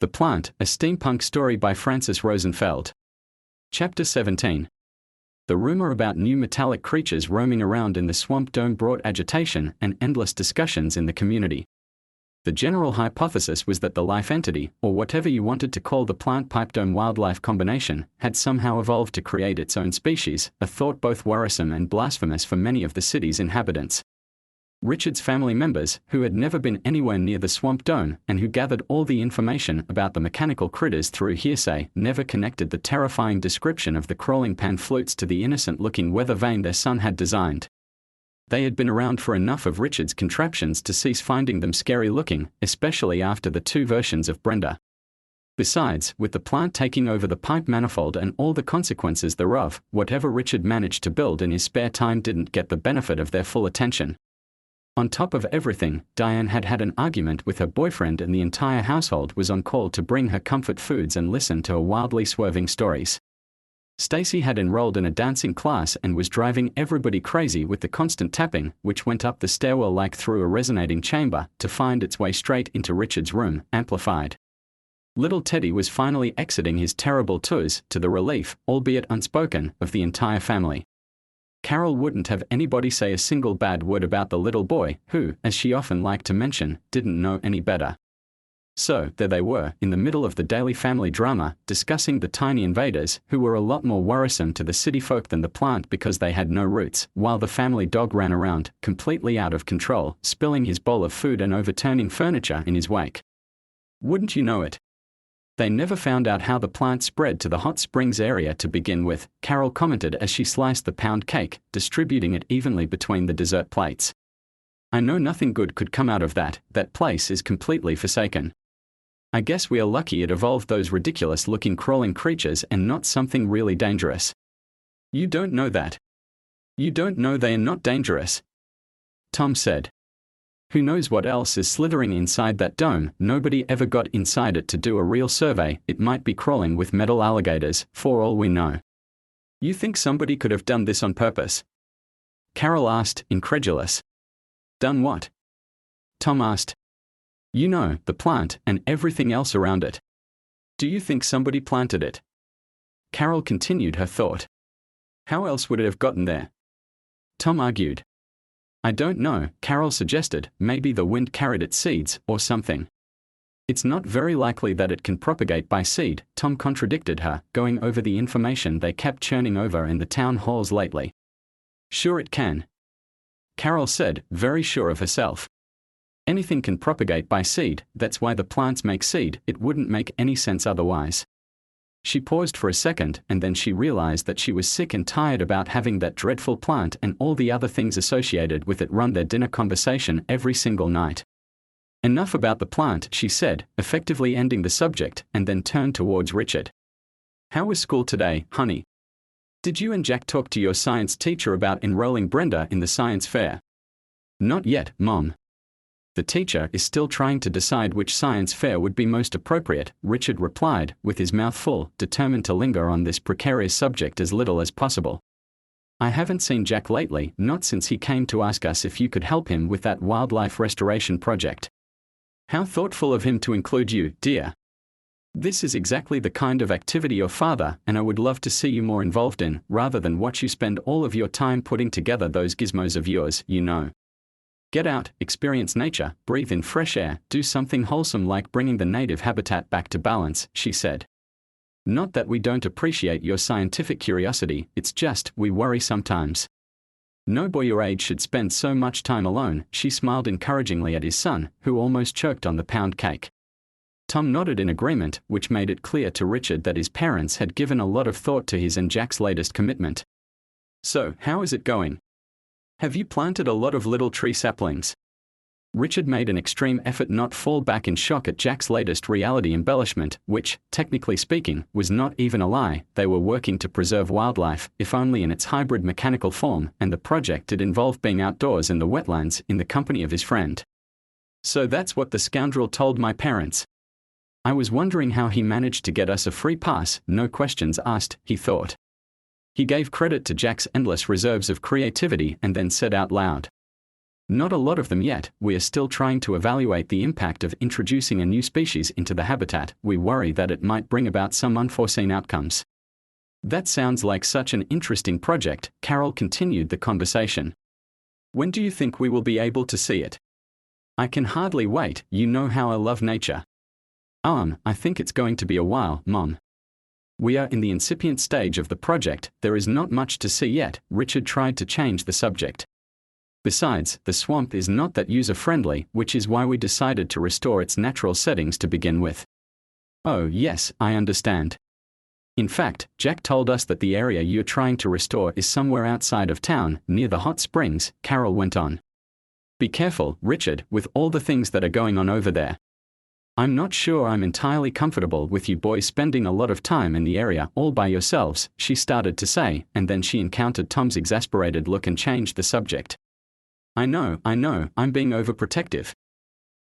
The Plant, a steampunk story by Francis Rosenfeld. Chapter 17. The rumor about new metallic creatures roaming around in the swamp dome brought agitation and endless discussions in the community. The general hypothesis was that the life entity, or whatever you wanted to call the plant-pipe dome wildlife combination, had somehow evolved to create its own species, a thought both worrisome and blasphemous for many of the city's inhabitants. Richard's family members, who had never been anywhere near the swamp dome and who gathered all the information about the mechanical critters through hearsay, never connected the terrifying description of the crawling pan flutes to the innocent-looking weather vane their son had designed. They had been around for enough of Richard's contraptions to cease finding them scary-looking, especially after the two versions of Brenda. Besides, with the plant taking over the pipe manifold and all the consequences thereof, whatever Richard managed to build in his spare time didn't get the benefit of their full attention. On top of everything, Diane had had an argument with her boyfriend and the entire household was on call to bring her comfort foods and listen to her wildly swerving stories. Stacy had enrolled in a dancing class and was driving everybody crazy with the constant tapping, which went up the stairwell like through a resonating chamber, to find its way straight into Richard's room, amplified. Little Teddy was finally exiting his terrible tours, to the relief, albeit unspoken, of the entire family. Carol wouldn't have anybody say a single bad word about the little boy, who, as she often liked to mention, didn't know any better. So, there they were, in the middle of the daily family drama, discussing the tiny invaders, who were a lot more worrisome to the city folk than the plant because they had no roots, while the family dog ran around, completely out of control, spilling his bowl of food and overturning furniture in his wake. Wouldn't you know it? They never found out how the plant spread to the hot springs area to begin with, Carol commented as she sliced the pound cake, distributing it evenly between the dessert plates. I know nothing good could come out of that place is completely forsaken. I guess we are lucky it evolved those ridiculous-looking crawling creatures and not something really dangerous. You don't know that. You don't know they are not dangerous. Tom said. Who knows what else is slithering inside that dome? Nobody ever got inside it to do a real survey. It might be crawling with metal alligators, for all we know. You think somebody could have done this on purpose? Carol asked, incredulous. Done what? Tom asked. You know, the plant, and everything else around it. Do you think somebody planted it? Carol continued her thought. How else would it have gotten there? Tom argued. I don't know, Carol suggested, maybe the wind carried its seeds, or something. It's not very likely that it can propagate by seed, Tom contradicted her, going over the information they kept churning over in the town halls lately. Sure it can. Carol said, very sure of herself. Anything can propagate by seed, that's why the plants make seed, it wouldn't make any sense otherwise. She paused for a second and then she realized that she was sick and tired about having that dreadful plant and all the other things associated with it run their dinner conversation every single night. Enough about the plant, she said, effectively ending the subject, and then turned towards Richard. How was school today, honey? Did you and Jack talk to your science teacher about enrolling Brenda in the science fair? Not yet, Mom. The teacher is still trying to decide which science fair would be most appropriate, Richard replied, with his mouth full, determined to linger on this precarious subject as little as possible. I haven't seen Jack lately, not since he came to ask us if you could help him with that wildlife restoration project. How thoughtful of him to include you, dear. This is exactly the kind of activity your father and I would love to see you more involved in, rather than watch you spend all of your time putting together those gizmos of yours, you know. Get out, experience nature, breathe in fresh air, do something wholesome like bringing the native habitat back to balance, she said. Not that we don't appreciate your scientific curiosity, it's just, we worry sometimes. No boy your age should spend so much time alone, she smiled encouragingly at his son, who almost choked on the pound cake. Tom nodded in agreement, which made it clear to Richard that his parents had given a lot of thought to his and Jack's latest commitment. So, how is it going? Have you planted a lot of little tree saplings? Richard made an extreme effort not fall back in shock at Jack's latest reality embellishment, which, technically speaking, was not even a lie. They were working to preserve wildlife, if only in its hybrid mechanical form, and the project did involve being outdoors in the wetlands in the company of his friend. So that's what the scoundrel told my parents. I was wondering how he managed to get us a free pass, no questions asked, he thought. He gave credit to Jack's endless reserves of creativity and then said out loud. Not a lot of them yet. We are still trying to evaluate the impact of introducing a new species into the habitat. We worry that it might bring about some unforeseen outcomes. That sounds like such an interesting project, Carol continued the conversation. When do you think we will be able to see it? I can hardly wait, you know how I love nature. I think it's going to be a while, Mom. We are in the incipient stage of the project, there is not much to see yet. Richard tried to change the subject. Besides, the swamp is not that user-friendly, which is why we decided to restore its natural settings to begin with. Oh yes, I understand. In fact, Jack told us that the area you're trying to restore is somewhere outside of town, near the hot springs, Carol went on. Be careful, Richard, with all the things that are going on over there. I'm not sure I'm entirely comfortable with you boys spending a lot of time in the area all by yourselves, she started to say, and then she encountered Tom's exasperated look and changed the subject. I know, I'm being overprotective.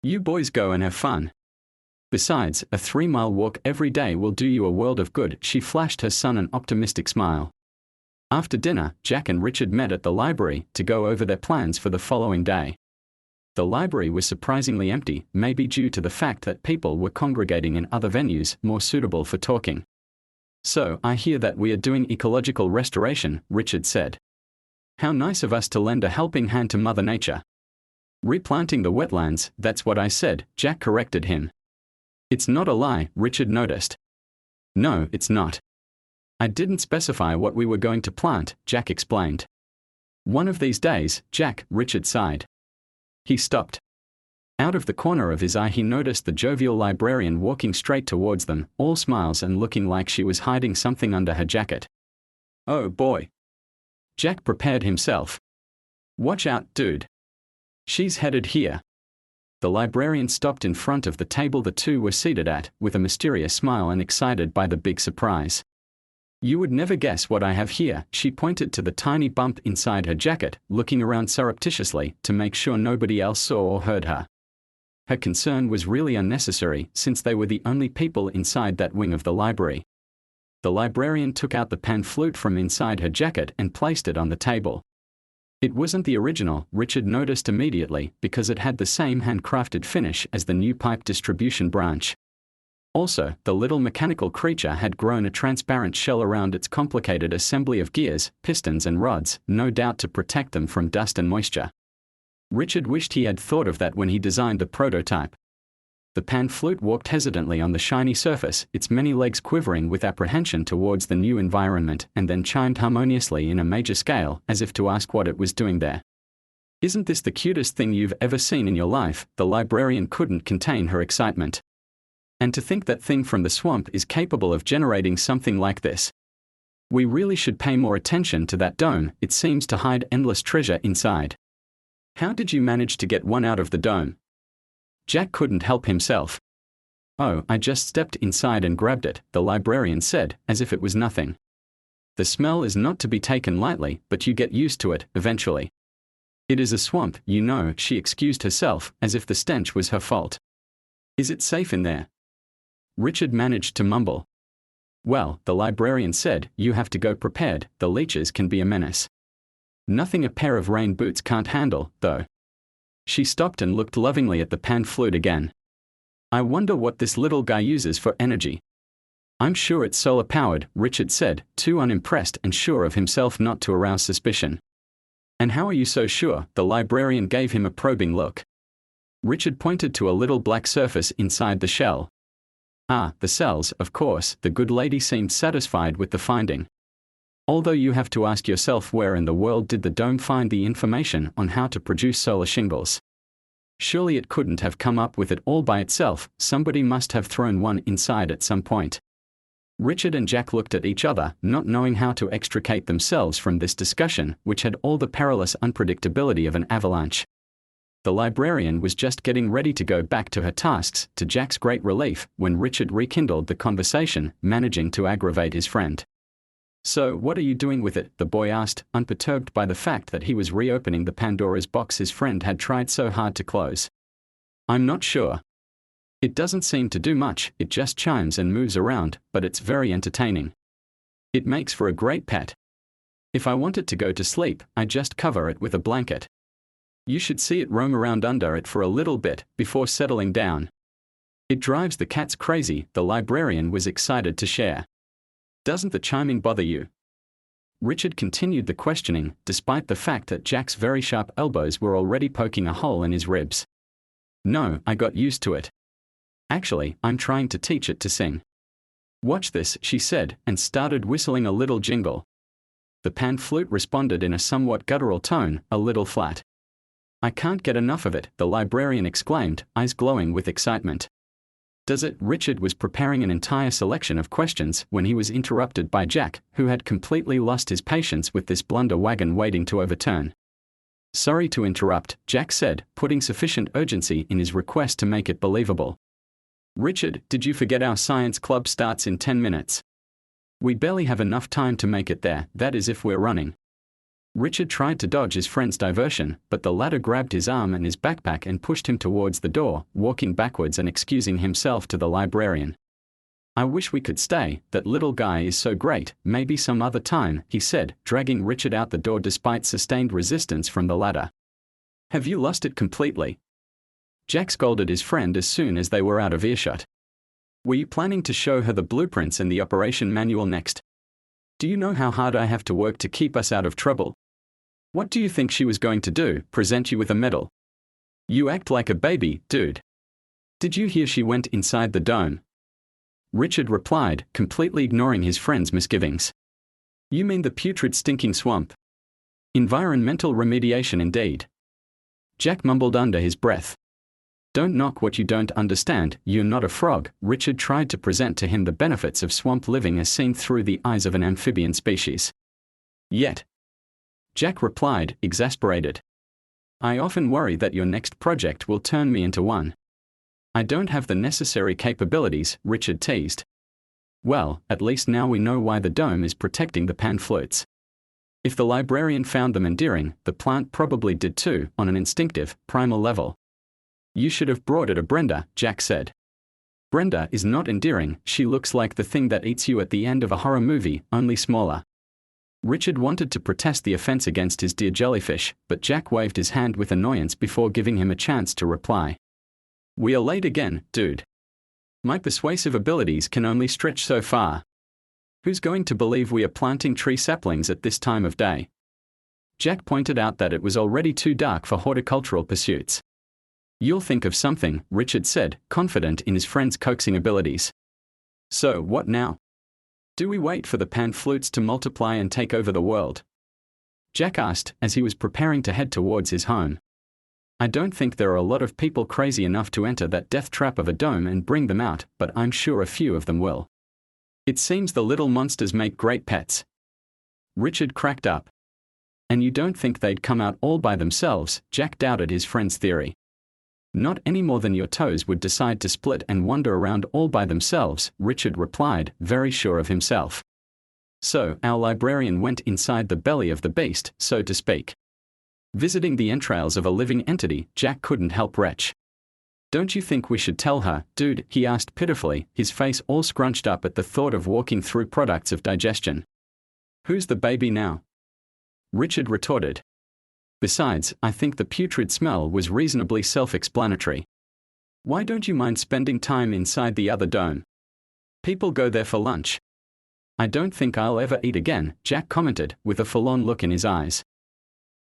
You boys go and have fun. Besides, a 3-mile walk every day will do you a world of good, she flashed her son an optimistic smile. After dinner, Jack and Richard met at the library to go over their plans for the following day. The library was surprisingly empty, maybe due to the fact that people were congregating in other venues more suitable for talking. So, I hear that we are doing ecological restoration, Richard said. How nice of us to lend a helping hand to Mother Nature. Replanting the wetlands, that's what I said, Jack corrected him. It's not a lie, Richard noticed. No, it's not. I didn't specify what we were going to plant, Jack explained. One of these days, Jack, Richard sighed. He stopped. Out of the corner of his eye he noticed the jovial librarian walking straight towards them, all smiles and looking like she was hiding something under her jacket. Oh boy. Jack prepared himself. Watch out, dude. She's headed here. The librarian stopped in front of the table the two were seated at, with a mysterious smile and excited by the big surprise. You would never guess what I have here, she pointed to the tiny bump inside her jacket, looking around surreptitiously to make sure nobody else saw or heard her. Her concern was really unnecessary, since they were the only people inside that wing of the library. The librarian took out the pan flute from inside her jacket and placed it on the table. It wasn't the original, Richard noticed immediately, because it had the same handcrafted finish as the new pipe distribution branch. Also, the little mechanical creature had grown a transparent shell around its complicated assembly of gears, pistons and rods, no doubt to protect them from dust and moisture. Richard wished he had thought of that when he designed the prototype. The pan flute walked hesitantly on the shiny surface, its many legs quivering with apprehension towards the new environment, and then chimed harmoniously in a major scale, as if to ask what it was doing there. Isn't this the cutest thing you've ever seen in your life? The librarian couldn't contain her excitement. And to think that thing from the swamp is capable of generating something like this. We really should pay more attention to that dome, it seems to hide endless treasure inside. How did you manage to get one out of the dome? Jack couldn't help himself. Oh, I just stepped inside and grabbed it, the librarian said, as if it was nothing. The smell is not to be taken lightly, but you get used to it, eventually. It is a swamp, you know, she excused herself, as if the stench was her fault. Is it safe in there? Richard managed to mumble. Well, the librarian said, you have to go prepared, the leeches can be a menace. Nothing a pair of rain boots can't handle, though. She stopped and looked lovingly at the pan flute again. I wonder what this little guy uses for energy. I'm sure it's solar-powered, Richard said, too unimpressed and sure of himself not to arouse suspicion. And how are you so sure? The librarian gave him a probing look. Richard pointed to a little black surface inside the shell. Ah, the cells, of course, the good lady seemed satisfied with the finding. Although you have to ask yourself where in the world did the dome find the information on how to produce solar shingles? Surely it couldn't have come up with it all by itself, somebody must have thrown one inside at some point. Richard and Jack looked at each other, not knowing how to extricate themselves from this discussion, which had all the perilous unpredictability of an avalanche. The librarian was just getting ready to go back to her tasks, to Jack's great relief, when Richard rekindled the conversation, managing to aggravate his friend. So, what are you doing with it? The boy asked, unperturbed by the fact that he was reopening the Pandora's box his friend had tried so hard to close. I'm not sure. It doesn't seem to do much, it just chimes and moves around, but it's very entertaining. It makes for a great pet. If I want it to go to sleep, I just cover it with a blanket. You should see it roam around under it for a little bit, before settling down. It drives the cats crazy, the librarian was excited to share. Doesn't the chiming bother you? Richard continued the questioning, despite the fact that Jack's very sharp elbows were already poking a hole in his ribs. No, I got used to it. Actually, I'm trying to teach it to sing. Watch this, she said, and started whistling a little jingle. The pan flute responded in a somewhat guttural tone, a little flat. I can't get enough of it, the librarian exclaimed, eyes glowing with excitement. Does it? Richard was preparing an entire selection of questions when he was interrupted by Jack, who had completely lost his patience with this blunder wagon waiting to overturn. Sorry to interrupt, Jack said, putting sufficient urgency in his request to make it believable. Richard, did you forget our science club starts in 10 minutes? We barely have enough time to make it there, that is if we're running. Richard tried to dodge his friend's diversion, but the latter grabbed his arm and his backpack and pushed him towards the door, walking backwards and excusing himself to the librarian. I wish we could stay, that little guy is so great, maybe some other time, he said, dragging Richard out the door despite sustained resistance from the latter. Have you lost it completely? Jack scolded his friend as soon as they were out of earshot. Were you planning to show her the blueprints and the operation manual next? Do you know how hard I have to work to keep us out of trouble? What do you think she was going to do, present you with a medal? You act like a baby, dude. Did you hear she went inside the dome? Richard replied, completely ignoring his friend's misgivings. You mean the putrid stinking swamp? Environmental remediation indeed. Jack mumbled under his breath. Don't knock what you don't understand, you're not a frog. Richard tried to present to him the benefits of swamp living as seen through the eyes of an amphibian species. Yet. Jack replied, exasperated. I often worry that your next project will turn me into one. I don't have the necessary capabilities, Richard teased. Well, at least now we know why the dome is protecting the pan flutes. If the librarian found them endearing, the plant probably did too, on an instinctive, primal level. You should have brought it to Brenda, Jack said. Brenda is not endearing, she looks like the thing that eats you at the end of a horror movie, only smaller. Richard wanted to protest the offense against his dear jellyfish, but Jack waved his hand with annoyance before giving him a chance to reply. We are late again, dude. My persuasive abilities can only stretch so far. Who's going to believe we are planting tree saplings at this time of day? Jack pointed out that it was already too dark for horticultural pursuits. You'll think of something, Richard said, confident in his friend's coaxing abilities. So, what now? Do we wait for the pan flutes to multiply and take over the world? Jack asked, as he was preparing to head towards his home. I don't think there are a lot of people crazy enough to enter that death trap of a dome and bring them out, but I'm sure a few of them will. It seems the little monsters make great pets. Richard cracked up. And you don't think they'd come out all by themselves? Jack doubted his friend's theory. Not any more than your toes would decide to split and wander around all by themselves, Richard replied, very sure of himself. So, our librarian went inside the belly of the beast, so to speak. Visiting the entrails of a living entity, Jack couldn't help retch. Don't you think we should tell her, dude? He asked pitifully, his face all scrunched up at the thought of walking through products of digestion. Who's the baby now? Richard retorted. Besides, I think the putrid smell was reasonably self-explanatory. Why don't you mind spending time inside the other dome? People go there for lunch. I don't think I'll ever eat again, Jack commented, with a forlorn look in his eyes.